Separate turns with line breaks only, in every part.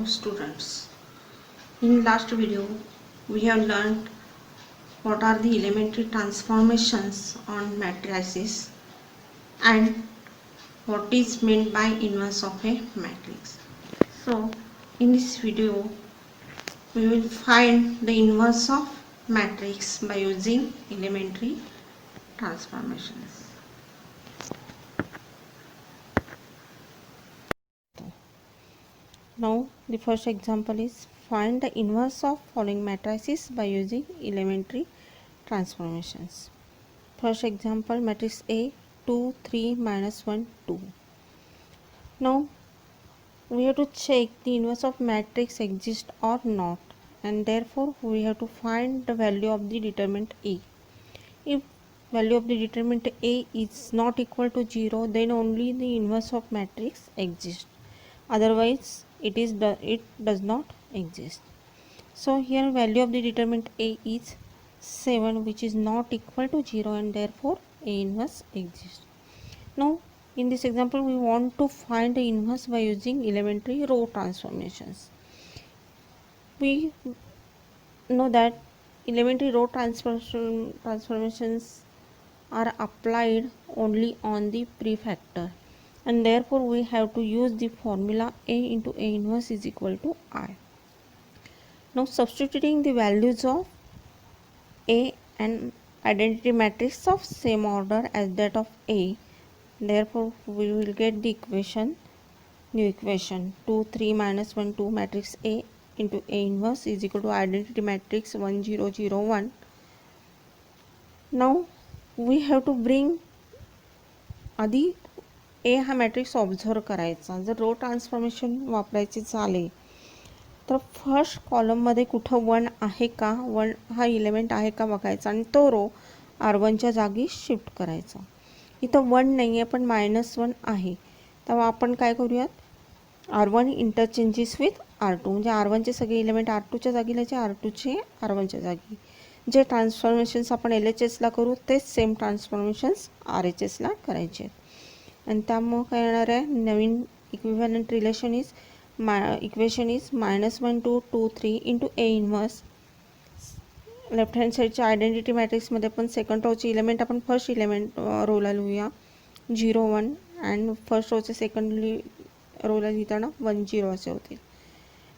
students. In last video we have learned what are the elementary transformations on matrices and what is meant by inverse of a matrix. So in this video we will find the inverse of matrix by using elementary transformations. Now the first example is find the inverse of following matrices by using elementary transformations. First example, matrix A 2 3 minus 1 2. Now we have to check the inverse of matrix exists or not, and therefore we have to find the value of the determinant A. If value of the determinant A is not equal to 0, then only the inverse of matrix exists. Otherwise it does not exist. So here value of the determinant A is 7, which is not equal to 0, and therefore A inverse exists. Now in this example we want to find the inverse by using elementary row transformations. We know that elementary row transformations are applied only on the prefactor, and therefore we have to use the formula A into A inverse is equal to I. Now substituting the values of A and identity matrix of same order as that of A, therefore we will get the new equation 2 3 minus 1 2 matrix A into A inverse is equal to identity matrix 1 0 0 1. Now we have to bring आधी ए हा matrix observe करायचा. जर row transformation वापरायचे झाले तर first कॉलममध्ये कुठं 1 आहे का, 1 हा इलेमेंट आहे का बघायचा आणि तो रो R1च्या जागी शिफ्ट करायचा. इथं 1 नाही आहे पण -1 आहे, तेव्हा आपण काय करूयात, R1 इंटरचेंजेस विथ R2, म्हणजे R1चे सगळे इलेमेंट R2च्या जागी लिहायचे, R2चे R1च्या जागी. जे ट्रान्सफॉर्मेशन्स आपण LHSला करू तेच सेम ट्रान्सफॉर्मेशन्स RHSला करायचे आहेत. आणि त्यामुळं काय येणार आहे, नवीन equivalent relation is equation is -1 2 2 3 into A inverse. Left hand साईडच्या आयडेंटिटी मॅट्रिक्समध्ये पण सेकंड रोचे इलेमेंट आपण फर्स्ट इलेमेंट रोला लिहूया 0 1, अँड फर्स्ट रोचे सेकंड रोला लिहिताना 1 0 असे होतील.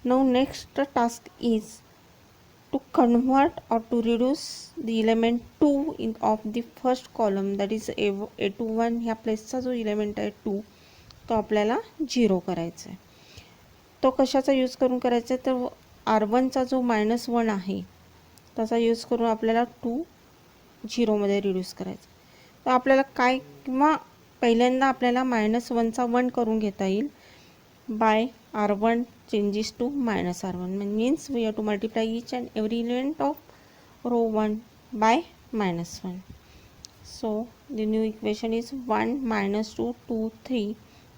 Now next task is to convert or to reduce the element 2 in of the first column, that is A21 ह्या प्लेसचा जो इलेमेंट आहे 2 तो आपल्याला 0 करायचा आहे. तो कशाचा यूज करून करायचा आहे, तर R1चा जो -1 आहे त्याचा यूज करून आपल्याला 2 0मध्ये रिड्यूस करायचा. तर आपल्याला काय, किंवा पहिल्यांदा आपल्याला -1चा 1 करून घेता येईल by R1 changes to -R1, means we have to multiply each and every element of row 1 by -1. So the new equation is 1 -2 2 3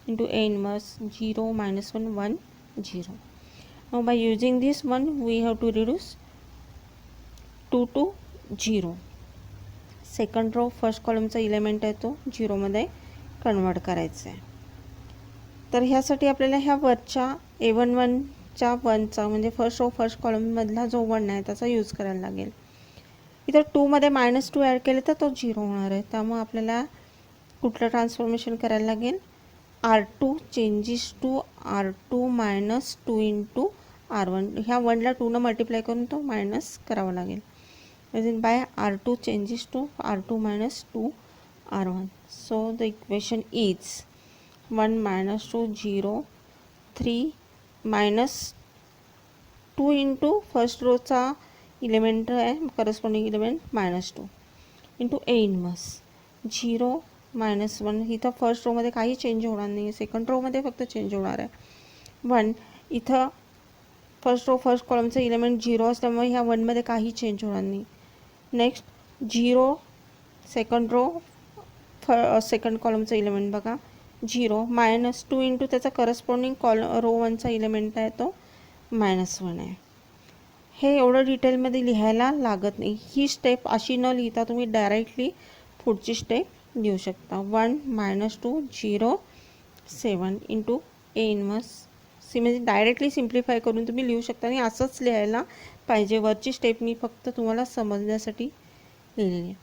into A inverse 0 -1 1 0. Now by using this one we have to reduce 2 to 0. Second row first कॉलमचा element आहे तो 0मध्ये convert करायचा आहे. तर ह्यासाठी आपल्याला ह्या वरच्या A11च्या 1चा म्हणजे फर्स्ट रो फर्स्ट कॉलममधला जो 1 आहे त्याचा यूज करायला लागेल. इथं 2मध्ये -2 ॲड केले तर तो 0 होणार आहे. त्यामुळे आपल्याला कुठलं ट्रान्सफॉर्मेशन करायला लागेल, R2 changes to R2 -2 into R1. ह्या 1ला 2 मल्टिप्लाय करून तो मायनस करावा लागेल. By R2 changes to R2 -2 R1. So the equation is 1 -2 0 3 -2 into first रोचा इलेमेंट आहे corresponding element -2 into A inverse 0 -1. इथं फर्स्ट रोमध्ये काही चेंज होणार नाही, सेकंड रोमध्ये फक्त चेंज होणार आहे 1. इथं फर्स्ट रो फर्स्ट कॉलमचं इलेमेंट 0 असल्यामुळे ह्या 1मध्ये काही चेंज होणार नाही. नेक्स्ट 0 सेकंड रो सेकंड कॉलमचं इलेमेंट बघा 0 -2 इंटू त्याचा करस्पॉन्डिंग रो 1चा इलेमेंट आहे तो -1 आहे. हे एवढं डिटेलमध्ये लिहायला लागत नाही. ही स्टेप अशी न लिहिता तुम्ही डायरेक्टली पुढची स्टेप लिहू शकता. 1 -2 0 7 इंटू A इन्व्हर्स म्हणजे डायरेक्टली सिम्प्लिफाय करून तुम्ही लिहू शकता आणि असंच लिहायला पाहिजे. वरची स्टेप मी फक्त तुम्हाला समजण्यासाठी लिहिलेली आहे.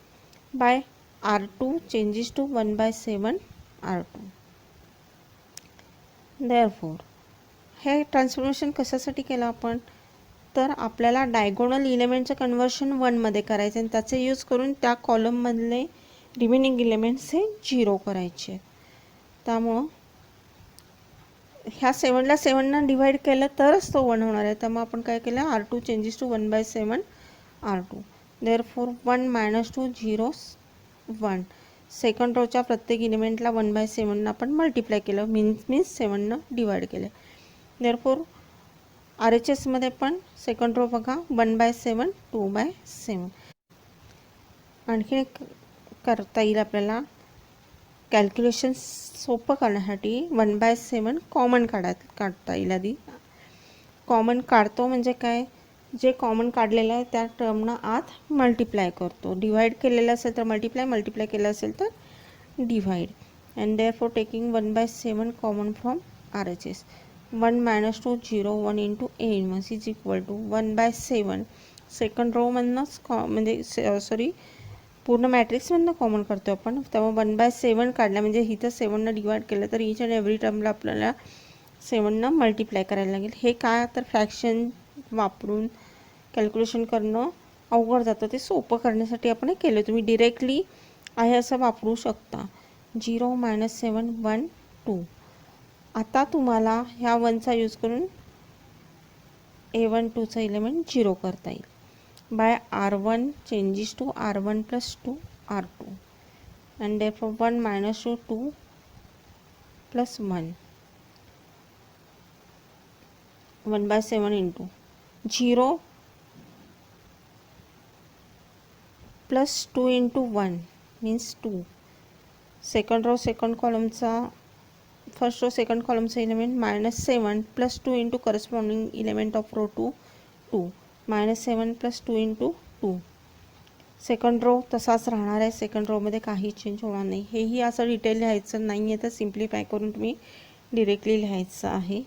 Bye R2 changes to 1/7 R2. Therefore हे ट्रान्सफॉर्मेशन कशासाठी केलं आपण, तर आपल्याला डायगोनल इलेमेंटचं कन्वर्शन 1मध्ये करायचं आणि त्याचे यूज करून त्या कॉलममधले रिमेनिंग इलेमेंट्स हे 0 करायचे. त्यामुळं ह्या 7ला 7नं डिवाइड केलं तरच तो 1 होणार आहे. त्यामुळे आपण काय केलं, R2 changes to 1/7 R2. Therefore 1 - 2 0 1. Second रोच्या प्रत्येक इलिमेंटला 1/7 आपण मल्टिप्लाय केलं, मीन्स 7नं डिवाइड केलं. देअरफोर RHSमध्ये पण सेकंड रो बघा 1/7 2/7. आणखी एक करता येईल आपल्याला कॅल्क्युलेशन सोपं करण्यासाठी 1/7 कॉमन काढता येईल. आधी कॉमन काढतो म्हणजे काय, जे कॉमन काढलेलं आहे त्या टर्मना आत मल्टिप्लाय करतो. डिवाइड केलेलं असेल तर मल्टिप्लाय केलं असेल तर divide. And therefore taking 1/7 common from RHS. 1 - 2 0 1 × A 1 is equal to 1/7. Second row मधनंच म्हणजे पूर्ण मॅट्रिक्समधनं कॉमन करतो आपण. त्यामुळे 1/7 काढला म्हणजे इथं 7नं डिवाइड केलं तर ईच अँड एव्हरी टर्मला आपल्याला 7नं मल्टिप्लाय करायला लागेल. हे काय तर फ्रॅक्शन वापरून कॅल्क्युलेशन करणं अवघड जातं, ते सोपं करण्यासाठी आपण हे केलं. तुम्ही डिरेक्टली आहे असं वापरू शकता. 0 - 7 1 2. आता तुम्हाला ह्या 1चा यूज करून A1 2चा इलेमेंट 0 करता येईल. By R1 changes to R1 + 2 R2. and therefore 1 - 2 plus 1 1/7 into 0 plus 2 into 1 means 2. second row second column चा first row second column चा element -7 plus 2 into corresponding element of row 2 2 -7 plus 2 into 2. Second row तसाच राहणार आहे. Second रोमध्ये काही change होणार नाही. हेही असं डिटेल लिहायचं नाही आहे, तर सिम्प्लिफाय करून तुम्ही डिरेक्टली लिहायचं आहे.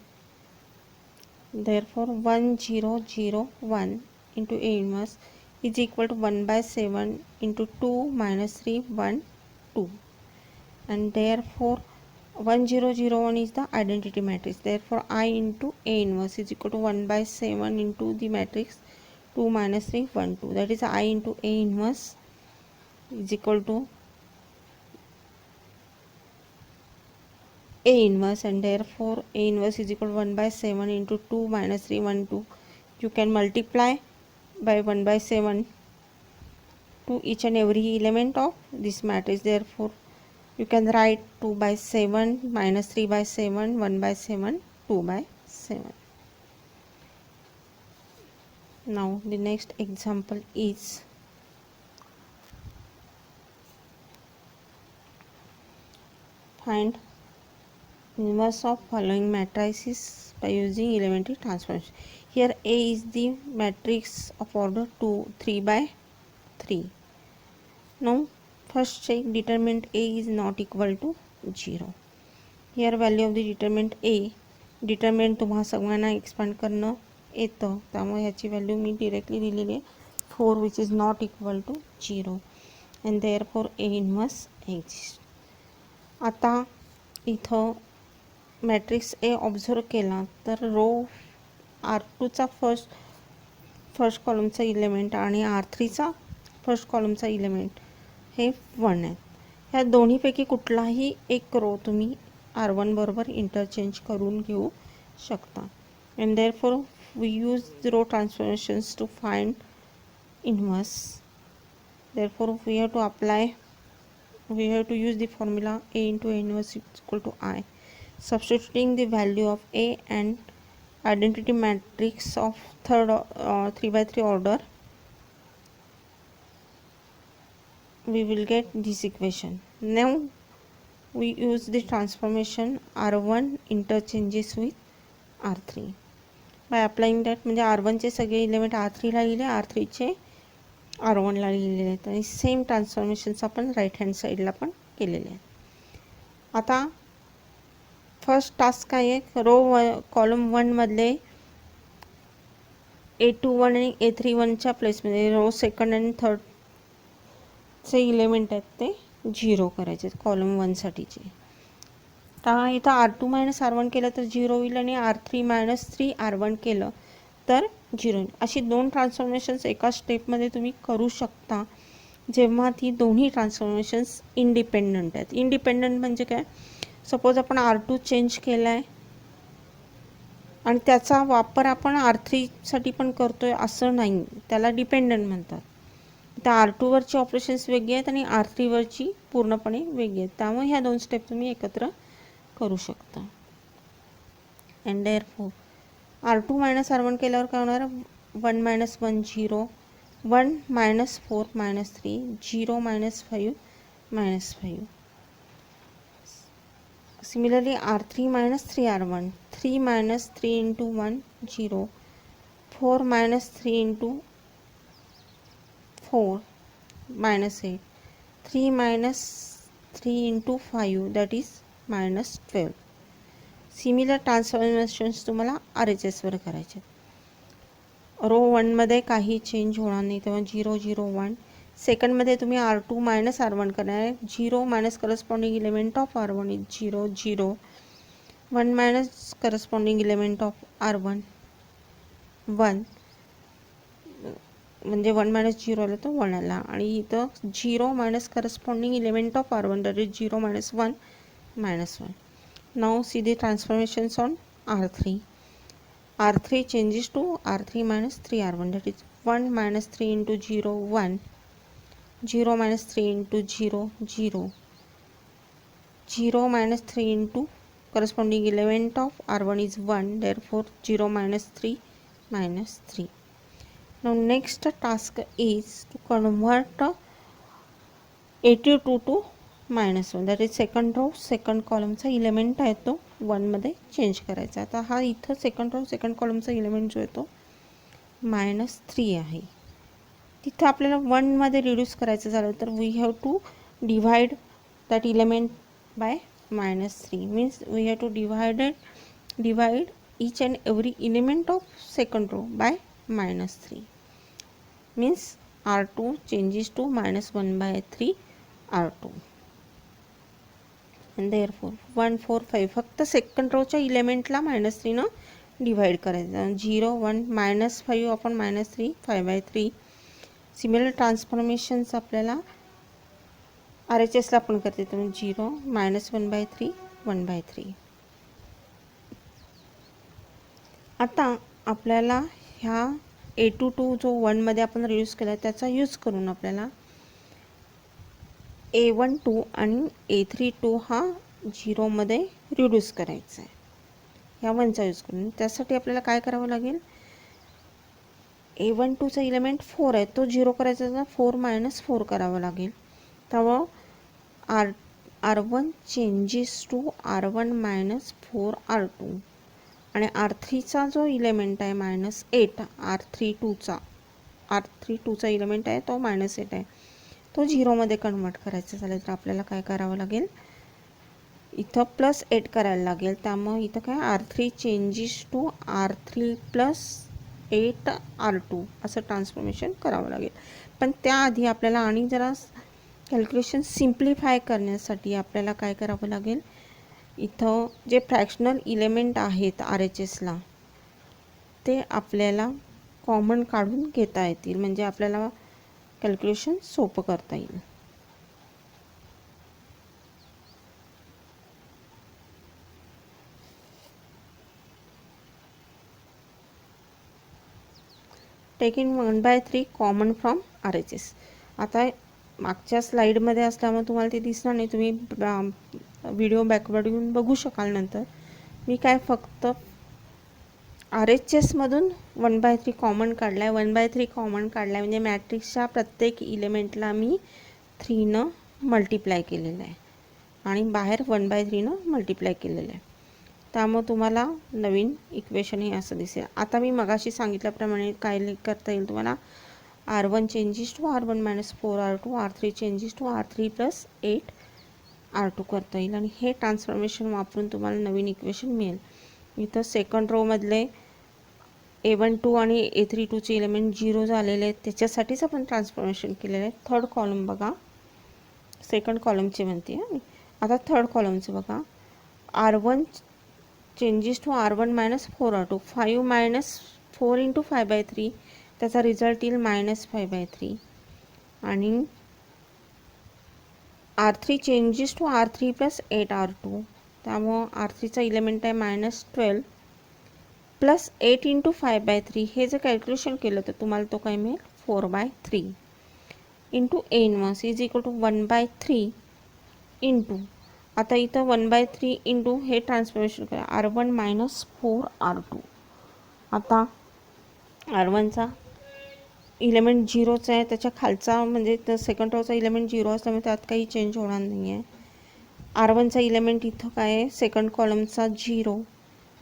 Therefore 1 0 0 1 into A inverse is equal to 1/7 into 2 - 3 1 2. and therefore 1 0 0 1 is the identity matrix. Therefore I into A inverse is equal to 1/7 into the matrix 2 - 3 1 2. that is I into A inverse is equal to A inverse, and therefore A inverse is equal to 1/7 into 2 - 3 1 2. You can multiply by 1/7 to each and every element of this matrix. Therefore you can write 2/7 -3/7 1/7 2/7. Now the next example is find inverse of following matrices by using elementary transformation. Here A is the matrix of order 2 3/3. Now first check determinant A is not equal to 0. Here value of the determinant A, determinant तुम्हाला सगळ्यांना expand करणं येतं, त्यामुळे ह्याची value मी directly दिलेली आहे 4 which is not equal to 0 and therefore A inverse exists. आता इथं मॅट्रिक्स ए ऑब्झर्व केला तर रो R2चा फर्स्ट कॉलमचा इलेमेंट आणि R3चा फर्स्ट कॉलमचा इलेमेंट हे 1 आहेत. ह्या दोन्हीपैकी कुठलाही एक रो तुम्ही R1 बरोबर इंटरचेंज करून घेऊ शकता. and therefore we use the row transformations to find inverse. therefore we have to use the formula A into A inverse is equal to I. Substituting the value of A and identity matrix of 3/3 order, we will get this equation. Now we use the transformation R1 interchanges with R3 by applying that. म्हणजे R1चे सगळे element R3ला लिहिले, R3चे R1ला लिहिलेले आहेत आणि same ट्रान्सफॉर्मेशन्स आपण right hand साईडला पण केलेले आहेत. आता फर्स्ट टास्क काय आहे, कॉलम 1मधले A21 आणि A31च्या प्लेसमध्ये रो सेकंड आणि थर्डचे इलेमेंट आहेत ते 0 करायचे कॉलम 1साठीचे. तर इथं R2-R1 केलं तर 0 होईल आणि R3-3R1 केलं तर 0 होईल. अशी 2 ट्रान्सफॉर्मेशन्स एका स्टेपमध्ये तुम्ही करू शकता जेव्हा ती दोन्ही ट्रान्सफॉर्मेशन्स इंडिपेंडंट आहेत. इंडिपेंडंट म्हणजे काय, सपोज आपण R2 चेंज केला आहे आणि त्याचा वापर आपण R3साठी पण करतो आहे असं नाही, त्याला डिपेंडंट म्हणतात. त्या R2वरची ऑपरेशन्स वेगळी आहेत आणि R3वरची पूर्णपणे वेगळी आहेत. त्यामुळे ह्या 2 स्टेप तुम्ही एकत्र करू शकता. अँड देअरफॉर R2-R1 केल्यावर काय होणार, 1 - 1 0, 1 - 4 - 3, 0 - 5 - 5. Similarly R3-3R1, 3 - 3 into 1 0, 4 - 3 into 4 -8, 3 - 3 into 5 that is -12. Similar ट्रान्सफॉर्मेशन्स तुम्हाला RHSवर करायचे. रो 1मध्ये काही चेंज होणार नाही, तेव्हा 0 0 1. सेकंडमध्ये तुम्ही R2-R1 करणार आहे. 0 minus corresponding element of R1 is 0 0, 1 minus corresponding element of R1 1, म्हणजे 1 - 0 आलं तर 1 आला. आणि इथं 0 minus corresponding element of R1 that is 0 - 1 -1. Now see the transformations on R3. R3 changes to R3-3R1, that is 1 - 3 into 0 1, 0 - 3 into 0 0, 0 - 3 into corresponding element of R1 is 1, therefore 0 - 3 -3. Now next task is to convert A22 to -1, that is second row second कॉलमचा element आहे तो 1मध्ये change करायचा. आता हा इथं second row second कॉलमचा element जो आहे तो -3 आहे. तिथं आपल्याला 1मध्ये रिड्यूस करायचं झालं तर we have to divide that element by -3. Means we have to divide each and every element of second row by -3. means R2 changes to -1/3 R2. and therefore 1 4 5 फक्त सेकंड रोच्या इलेमेंटला -3 न डिवाइड करायचं. 0 1 -5 आपण -3 5/3. सिमिलर ट्रान्सफॉर्मेशन्स आपल्याला RHSला पण करते, तर 0 -1/3 1/3. आता आपल्याला ह्या A22 जो 1मध्ये आपण रिड्यूस केला त्याचा यूज करून आपल्याला A12 आणि A32 हा 0मध्ये रिड्यूस करायचा आहे, ह्या 1चा यूज करून. त्यासाठी आपल्याला काय करावं लागेल, A12चा इलेमेंट 4 आहे, तो 0 करायचा तर 4 - 4 करावं लागेल. तेव्हा R1 changes to R1 - 4 R2 आणि R3चा जो इलेमेंट आहे -8, R32चा इलेमेंट आहे तो -8 आहे, तो 0मध्ये कन्वर्ट करायचा झालं तर आपल्याला काय करावं लागेल, इथं +8 करायला लागेल. त्यामुळे इथं काय R3 changes to R3 + 8 R2 असं ट्रान्सफॉर्मेशन करावं लागेल. पण त्याआधी आपल्याला आणि जरा कॅल्क्युलेशन सिम्प्लिफाय करण्यासाठी आपल्याला काय करावं लागेल, इथं जे फ्रॅक्शनल इलेमेंट आहेत RHSला ते आपल्याला कॉमन काढून घेता येतील, म्हणजे आपल्याला कॅल्क्युलेशन सोपं करता येईल. Taking 1/3 common from RHS. आता मागच्या स्लाईडमध्ये असल्यामुळे तुम्हाला ते दिसणार नाही, तुम्ही व्हिडिओ बॅकवर्ड येऊन बघू शकाल नंतर. मी काय फक्त RHSमधून 1/3 कॉमन काढला आहे. 1/3 कॉमन काढला आहे म्हणजे मॅट्रिक्सच्या प्रत्येक इलेमेंटला मी 3 मल्टिप्लाय केलेलं आहे आणि बाहेर 1/3 मल्टिप्लाय केलेलं आहे. त्यामुळे तुम्हाला नवीन इक्वेशन हे असं दिसेल. आता मी मगाशी सांगितल्याप्रमाणे काय करता येईल तुम्हाला, R1 changes to R1 - 4 R2, R3 changes to R3 + 8 R2 करता येईल आणि हे ट्रान्सफॉर्मेशन वापरून तुम्हाला नवीन इक्वेशन मिळेल. इथं सेकंड रोमधले A12 आणि A32चे एलिमेंट 0 झालेले आहेत, त्याच्यासाठीच आपण ट्रान्सफॉर्मेशन केलेलं आहे. थर्ड कॉलम बघा, सेकंड कॉलमचे म्हणते आहे. आता थर्ड कॉलमचे बघा, R1 changes to R1 minus 4R2, 5 minus 4 into 5/3, त्याचा रिझल्ट येईल -5/3. आणि R3 changes to R3 plus 8R2, त्यामुळं R3चा इलेमेंट आहे -12 प्लस 8 इंटू 5/3. हे जर कॅल्क्युलेशन केलं तर तुम्हाला तो काय मिळेल 4/3 into A inverse is equal to 1/3 into, आता इथं 1/3 इंटू हे ट्रान्सफॉर्मेशन करा, R1 मायनस 4R2. आता R1चा इलेमेंट 0च आहे, त्याच्या खालचा म्हणजे सेकंड रोचा इलेमेंट 0 असल्यामुळे त्यात काही चेंज होणार नाही आहे. R1चा इलेमेंट इथं काय आहे, सेकंड कॉलमचा 0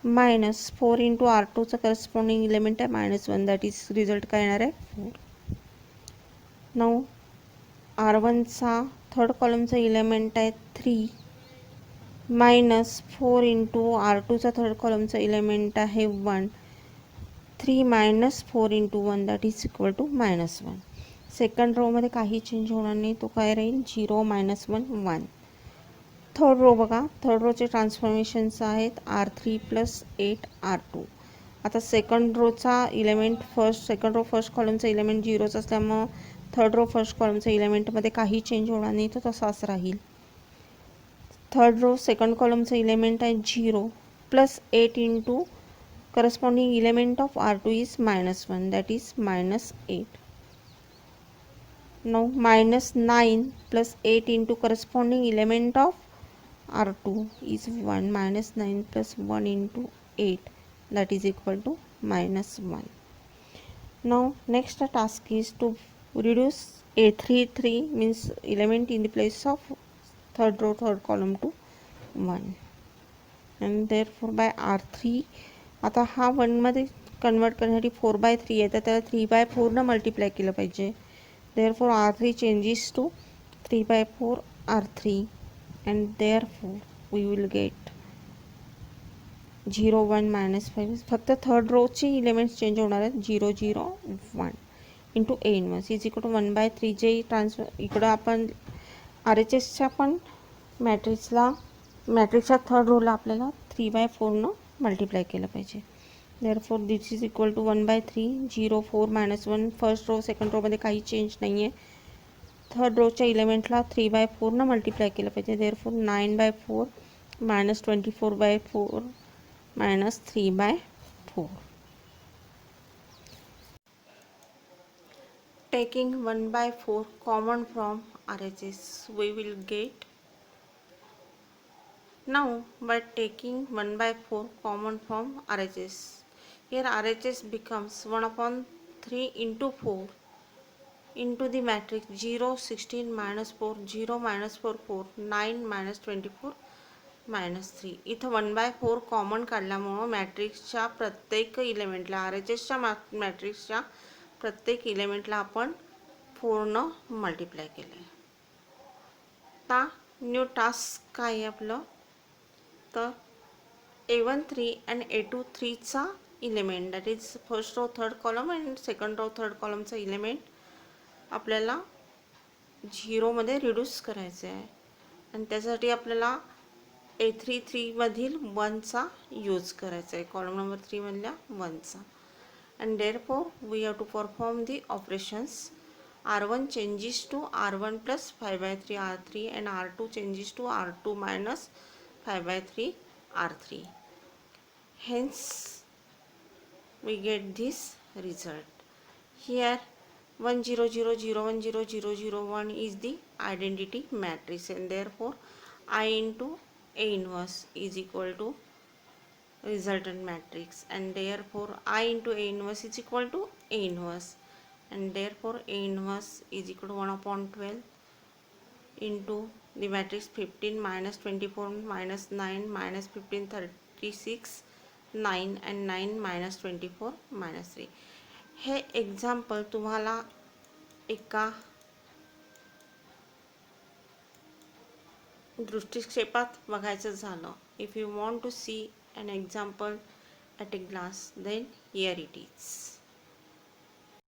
मायनस 4 इंटू R2चा करस्पॉन्डिंग इलेमेंट आहे -1, दॅट इज रिझल्ट काय येणार आहे 4. नाऊ R1चा थर्ड कॉलमचा इलेमेंट आहे 3 मायनस 4 इंटू R2चा थर्ड कॉलमचा इलेमेंट आहे 1, 3 minus 4 into 1 that is equal to -1. Second रोमध्ये काही चेंज होणार नाही, तो काय राहील 0 -1 1. थर्ड रो बघा, थर्ड रोचे ट्रान्सफॉर्मेशन्स आहेत R3 प्लस 8R2. आता सेकंड रोचा इलेमेंट सेकंड रो फर्स्ट कॉलमचा इलेमेंट 0च असल्यामुळं थर्ड रो फर्स्ट कॉलमच्या इलेमेंटमध्ये काही चेंज होणार नाही, तो तसाच राहील. थर्ड रो सेकंड कॉलमचं इलेमेंट आहे 0 plus 8 into corresponding element of R2 is -1, that is -8. now -9 plus 8 into corresponding element of R2 is 1, -9 plus 1 into 8, that is equal to -1. Now next task is to reduce A33 means element in the place of third row third column to 1, and therefore by R3, आता हा 1 मध्ये convert करण्यासाठी 4/3 आहे, तर त्याला 3/4 न multiply केलं पाहिजे. Therefore R3 changes to 3/4 R3, and therefore we will get 0 1 -5. फक्त थर्ड रोचे इलेमेंट्स चेंज होणार आहेत 0 0 1 into A inverse is equal to 1/3. जे ट्रान्सफर इकडं आपण RHSच्या पण मॅट्रिक्सच्या थर्ड रोला आपल्याला 3/4 न मल्टिप्लाय केलं पाहिजे. therefore this is equal to 1/3, 0 4 -1. First row second रोमध्ये काही चेंज नाही आहे. थर्ड रोच्या इलेमेंटला 3/4 न मल्टिप्लाय केलं पाहिजे. therefore 9/4 -24/4 -3/4. taking 1/4 common from RHS, we will get, now by taking 1/4 common from RHS, here RHS becomes 1/3 into 4 into the matrix 0 16 -4 0 -4 4 9 -24 -3. इथं 1/4 common काढल्यामुळं मॅट्रिक्सच्या प्रत्येक इलेमेंटला RHSच्या मॅट्रिक्सच्या प्रत्येक इलेमेंटला आपण 4 न मल्टिप्लाय केलं आहे. आता न्यू टास्क काय आहे आपलं, तर A1 3 and A2 3चा element, that is first row third column and second row third कॉलमचा इलेमेंट आपल्याला 0मध्ये रिड्यूस करायचं आहे, आणि त्यासाठी आपल्याला A33 मधील 1चा यूज करायचा आहे, कॉलम नंबर 3 मधल्या 1चा. And therefore we have to perform the operations. R1 changes to R1 plus 5/3 R3 and R2 changes to R2 minus 5/3 R3. Hence we get this result. Here 1 0 0 0 1 0 0 0 1 is the identity matrix, and therefore I into A inverse is equal to resultant matrix, and therefore I into A inverse is equal to A inverse, and therefore A inverse is equal to 1/12 into the matrix 15 minus 24 minus 9 minus 15 36 9 and 9 minus 24 minus 3. हे example तुम्हाला एका दृष्टिक्षेपात बघायचं झालं, if you want to see an example at a glance then here it is.